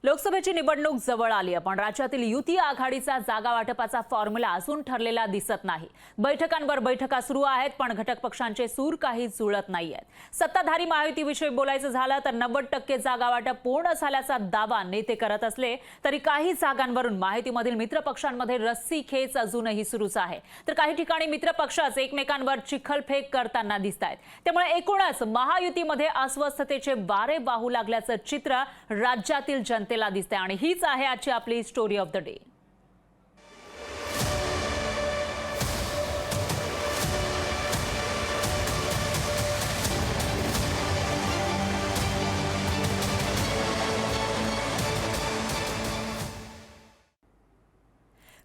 लोकसभेची निवडणूक जवळ आली आहे, पण राज्यातील युती आघाडीचा जागा वाटपाचा फॉर्म्युला अजून ठरलेला दिसत नाही। बैठकांवर बैठका सुरू आहेत, पण घटक पक्षांचे सूर काही जुळत नाहीयेत। सत्ताधारी महायुतीविषयी बोलायचं झालं तर 90% जागा वाटप पूर्ण झाल्याचा दावा नेते करत असले तरी काही जागांवरून महायुतीमधील मित्र पक्षांमध्ये रस्सीखेच अजूनही सुरूच आहे। तर काही ठिकाणी मित्र पक्षच एकमेकांवर चिखलफेक करताना दिसतायत। त्यामुळे एकूणच महायुतीमध्ये अस्वस्थतेचे वारे वाहू लागल्याचं चित्र राज्यातील जनतेला दिसते आणि हीच आहे आजची आपली स्टोरी ऑफ द डे।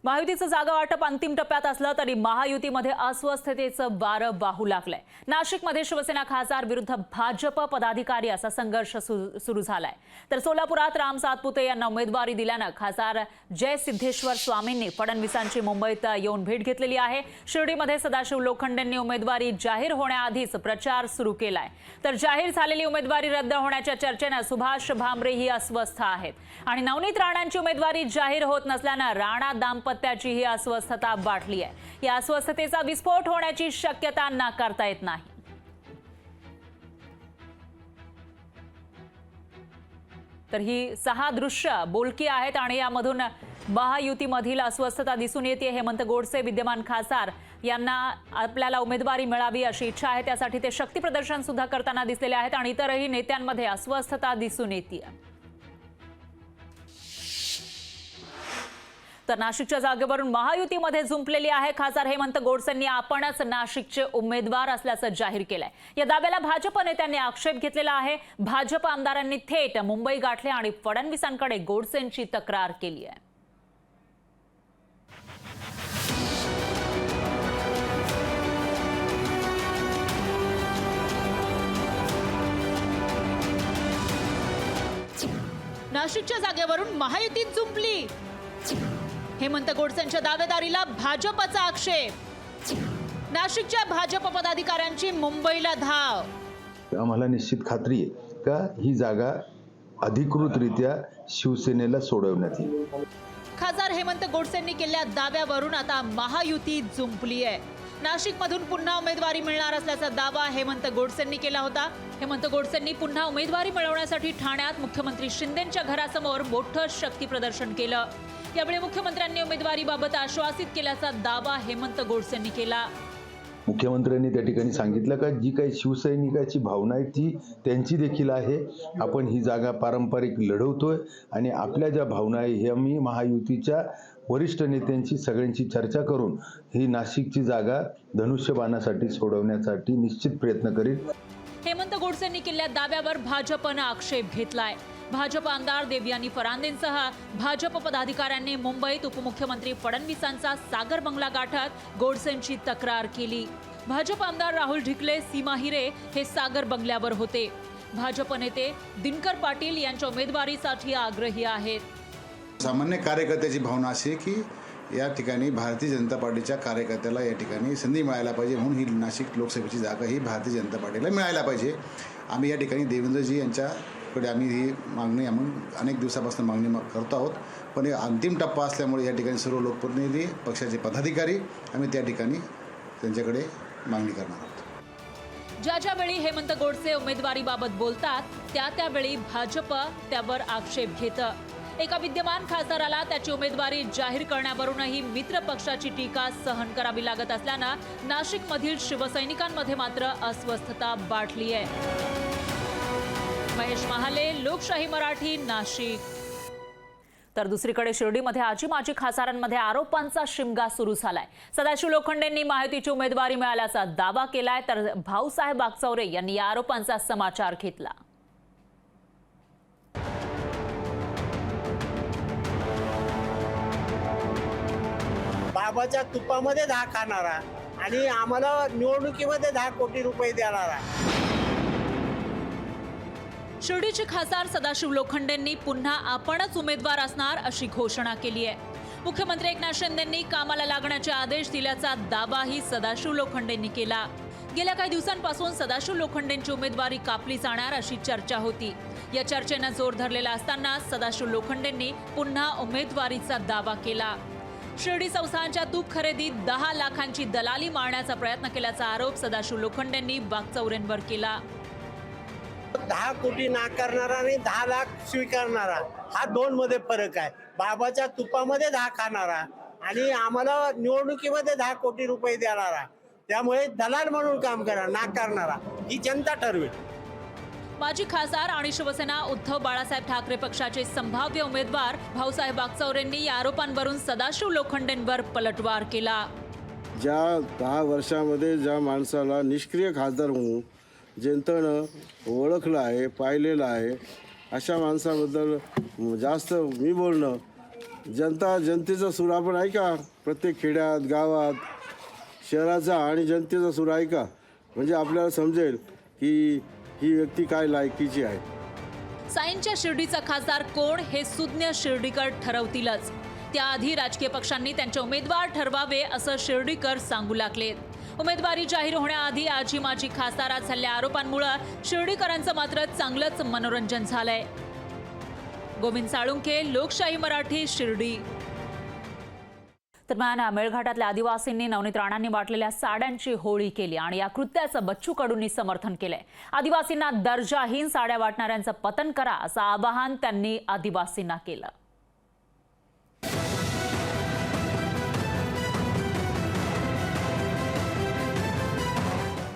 महायुतीचं जागा वाटप अंतिम टप्प्यात असलं तरी महायुतीमध्ये अस्वस्थतेचं वारं वाहू लागलंय। नाशिकमध्ये शिवसेना खासदार विरुद्ध भाजप पदाधिकारी असा संघर्ष सुरू झालाय। तर सोलापुरात राम सातपुते यांना उमेदवारी दिल्यानं खासदार जय सिद्धेश्वर स्वामींनी फडणवीसांची मुंबईत येऊन भेट घेतलेली आहे। शिर्डीमध्ये सदाशिव लोखंडेंनी उमेदवारी जाहीर होण्याआधीच प्रचार सुरू केलाय। तर जाहीर झालेली उमेदवारी रद्द होण्याच्या चर्चेनं सुभाष भामरेही अस्वस्थ आहेत आणि नवनीत राणांची उमेदवारी जाहीर होत नसल्यानं राणा दाम्पत्याची ही अस्वस्थता वाढली आहे। या अस्वस्थतेचा विस्फोट होण्याची शक्यता नाकारता येत नाही। तर ही 6 दृश्य बोलकी आहेत आणि यामधून महायुतीमधील अस्वस्थता दिसून येते। हेमंत गोडसे विद्यमान खासदार यांना आपल्याला उमेदवारी मिळावी अशी इच्छा आहे, त्यासाठी ते शक्ती प्रदर्शन सुद्धा करताना दिसलेले आहेत आणि इतरही नेत्यांमध्ये अस्वस्थता दिसून येते। तर नाशिकच्या जागेवरून महायुतीमध्ये जुंपलेली आहे। खासदार हेमंत गोडसेंनी आपणच नाशिकचे उमेदवार असल्याचं जाहीर केलंय। या दाव्याला भाजप नेत्यांनी आक्षेप घेतलेला आहे। भाजप आमदारांनी थेट मुंबई गाठले आणि फडणवीसांकडे गोडसेंची तक्रार केली आहे। नाशिकच्या जागेवरून महायुतीत जुंपली। हेमंत गोडसेंच्या दावेदारीला भाजपचा आक्षेप। नाशिकच्या भाजप पदाधिकाऱ्यांची मुंबईला धाव। आम्हाला निश्चित खात्री आहे का ही जागा अधिकृतरित्या शिवसेनेला सोडवण्यात येईल। खासदार हेमंत गोडसेंनी केलेल्या दाव्यावरून आता महायुती जुंपली आहे। नाशिकमधून पुन्हा उमेदवारी मिळणार असल्याचा दावा हेमंत गोडसेंनी केला होता। हेमंत गोडसेंनी पुन्हा उमेदवारी मिळवण्यासाठी ठाण्यात मुख्यमंत्री शिंदेंच्या घरासमोर मोठं शक्ती प्रदर्शन केलं। यावेळी मुख्यमंत्र्यांनी उमेदवारीबाबत आश्वासित केल्याचा दावा हेमंत गोडसेंनी केला। मुख्यमंत्र्यांनी त्या ठिकाणी सांगितलं का जी काही शिवसैनिकाची भावना आहे ती त्यांची देखील आहे। आपण ही जागा पारंपरिक लढवतोय आणि आपल्या ज्या भावना आहे हे आम्ही महायुतीच्या वरिष्ठ नेत्यांची सगळ्यांची चर्चा करून ही नाशिकची जागा धनुष्यबाणासाठी सोडवण्यासाठी निश्चित प्रयत्न करील। हेमंत गोडसेंनी केलेल्या दाव्यावर भाजपनं आक्षेप घेतलाय। भाजप आमदार देवयानी फरांदेंसह भाजप पदाधिकाऱ्यांनी मुंबईत उपमुख्यमंत्री फडणवीसांचा सागर बंगला गाठत गोडसेंची तक्रार केली। भाजप आमदार राहुल ढिकले, सीमा हिरे हे सागर बंगल्यावर होते। भाजप नेते दिनकर पाटील यांच्या उमेदवारीसाठी आग्रही आहेत। सामान्य कार्यकर्त्याची भावना अशी की या ठिकाणी भारतीय जनता पार्टीच्या कार्यकर्त्याला या ठिकाणी संधी मिळायला पाहिजे, म्हणून ही नाशिक लोकसभेची जागा ही भारतीय जनता पार्टीला मिळायला पाहिजे। आम्ही या ठिकाणी देवेंद्रजी यांच्याकडे आम्ही ही मागणी अनेक दिवसापासून मागणी करतो आहोत, पण हे अंतिम टप्पा असल्यामुळे या ठिकाणी सर्व लोकप्रतिनिधी पक्षाचे पदाधिकारी आम्ही त्या ठिकाणी त्यांच्याकडे मागणी करणार आहोत। ज्या वेळी हेमंत गोडसे उमेदवारीबाबत बोलतात त्यावेळी भाजप त्यावर आक्षेप घेतं। एका विद्यमान खासदाराला त्याची उमेदवारी जाहीर करण्यावरूनही मित्र पक्षाची टीका सहन करावी लागत असल्यानं नाशिकमधील शिवसैनिकांमध्ये मात्र अस्वस्थता वाढली आहे। महेश महाले, लोकशाही मराठी, नाशिक। तर दुसरीकडे शिर्डीमध्ये आजी माजी खासदारांमध्ये आरोपांचा शिमगा सुरू झालाय। सदाशिव लोखंडेंनी महायुतीची उमेदवारी मिळाल्याचा दावा केलाय, तर भाऊसाहेब बागचौरे यांनी या आरोपांचा समाचार घेतला। बाबाच्या तुपामध्ये 10 खाणारा आणि आम्हाला निवडणुकीमध्ये 10 कोटी रुपये देणारा। शिर्डीचे खासदार सदाशिव लोखंडेंनी पुन्हा आपणच उमेदवार असणार अशी घोषणा केली आहे। मुख्यमंत्री एकनाथ शिंदेंनी कामाला लागण्याचे आदेश दिल्याचा दावाही सदाशिव लोखंडेंनी केला। गेल्या काही दिवसांपासून सदाशिव लोखंडेंची उमेदवारी कापली जाणार अशी चर्चा होती। या चर्चेनं जोर धरलेला असताना सदाशिव लोखंडेंनी पुन्हा उमेदवारीचा दावा केला. शिर्डी संस्थानच्या तूप खरेदीत 10 लाखांची दलाली मारण्याचा प्रयत्न केल्याचा आरोप सदाशिव लोखंडेंनी बागचौरेंवर केला. 10 कोटी नाकारणारा आणि 10 लाख स्वीकारणारा हा 2 मध्ये फरक आहे. बाबाच्या तुपामध्ये 10 खाणारा आणि आम्हाला निवडणुकीमध्ये 10 कोटी रुपये देणारा, त्यामुळे दलाल म्हणून काम करा नाकारणारा ही जनता ठरवेल. माजी खासदार आणि शिवसेना उद्धव बाळासाहेब ठाकरे पक्षाचे संभाव्य उमेदवार भाऊसाहेब बागचौरेंनी या आरोपांवरून सदाशिव लोखंडेंवर पलटवार केला. ज्या 10 वर्षामध्ये ज्या माणसाला निष्क्रिय खासदार म्हणून जनतेनं ओळखलं आहे, पाहिलेलं आहे, अशा माणसाबद्दल जास्त मी बोलणं. जनतेचा सूर आपण ऐका, प्रत्येक खेड्यात गावात शहराचा आणि जनतेचा सूर ऐका, म्हणजे आपल्याला समजेल की ही व्यक्ती काय लायकीची आहे. साईंच्या शिर्डीचा खासदार कोण हे सुज्ञ शिर्डीकर ठरवतीलच. त्याआधी राजकीय पक्षांनी त्यांचे उमेदवार ठरवावे असं शिर्डीकर सांगू लागलेत. उमेदवारी जाहीर होण्याआधी आजी माजी खासदारात झालेल्या आरोपांमुळे शिर्डीकरांचं मात्र चांगलंच मनोरंजन झालंय. गोविंद साळुंखे, लोकशाही मराठी, शिर्डी. दरम्यान मेळघाटातल्या आदिवासींनी नवनीत राणांनी वाटलेल्या साड्यांची होळी केली आणि या कृत्याचं बच्चू कडूंनी समर्थन केलंय. आदिवासींना दर्जाहीन साड्या वाटणाऱ्यांचं पतन करा असं आवाहन त्यांनी आदिवासींना केलं.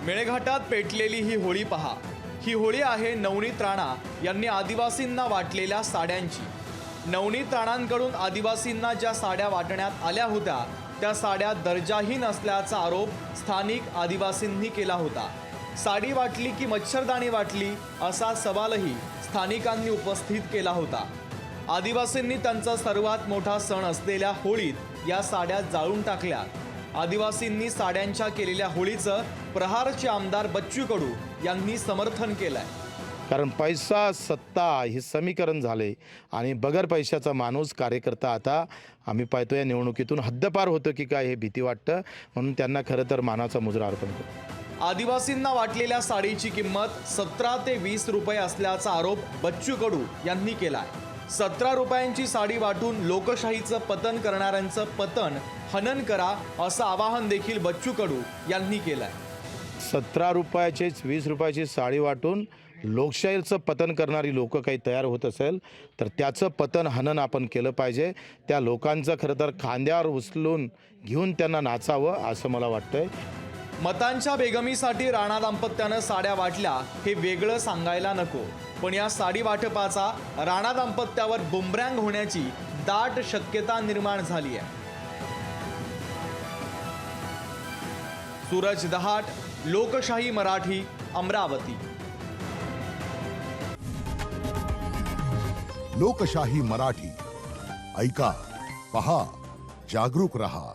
मेळघाटात पेटलेली ही होळी पहा. ही होळी आहे नवनीत राणा यांनी आदिवासींना वाटलेल्या साड्यांची. नवनीत राणांकडून आदिवासींना ज्या साड्या वाटण्यात आल्या होत्या त्या साड्या दर्जाहीन असल्याचा आरोप स्थानिक आदिवासींनी केला होता. साडी वाटली की मच्छरदाणी वाटली असा सवालही स्थानिकांनी उपस्थित केला होता. आदिवासींनी त्यांचा सर्वात मोठा सण असलेल्या होळीत या साड्या जाळून टाकल्या. आदिवासींनी साड्यांच्या केलेल्या होळीचं प्रहारचे आमदार बच्चू कडू यांनी समर्थन केलंय. कारण पैसा सत्ता हे समीकरण झाले आणि बगर पैशाचा माणूस कार्यकर्ता आता आम्ही पाहतो या निवडणुकीतून हद्दपार होतं की काय हे भीती वाटतं, म्हणून त्यांना खरं तर मानाचा मुजरा अर्पण करतो. आदिवासींना वाटलेल्या साडीची किंमत 17 ते 20 रुपये असल्याचा आरोप बच्चू कडू यांनी केलाय. 17 रुपयांची साडी वाटून लोकशाहीचं पतन करणाऱ्यांचं पतन हनन करा असं आवाहन देखील बच्चू कडू यांनी केलंय. 17 रुपयाची 20 रुपयाची साडी वाटून लोकशाहीचं पतन करणारी लोक काही तयार होत असेल तर त्याचं पतन हनन आपण केलं पाहिजे. त्या लोकांचं खरं तर खांद्यावर उचलून घेऊन त्यांना नाचावं असं मला वाटतंय. मतांच्या बेगमीसाठी राणा दाम्पत्यानं साड्या वाटल्या हे वेगळं सांगायला नको, पण या साडी वाटपाचा राणा दाम्पत्यावर बुमरँग होण्याची दाट शक्यता निर्माण झाली आहे. सूरज दहाट, लोकशाही मराठी, अमरावती. लोकशाही मराठी ऐका, पहा, जागरूक रहा.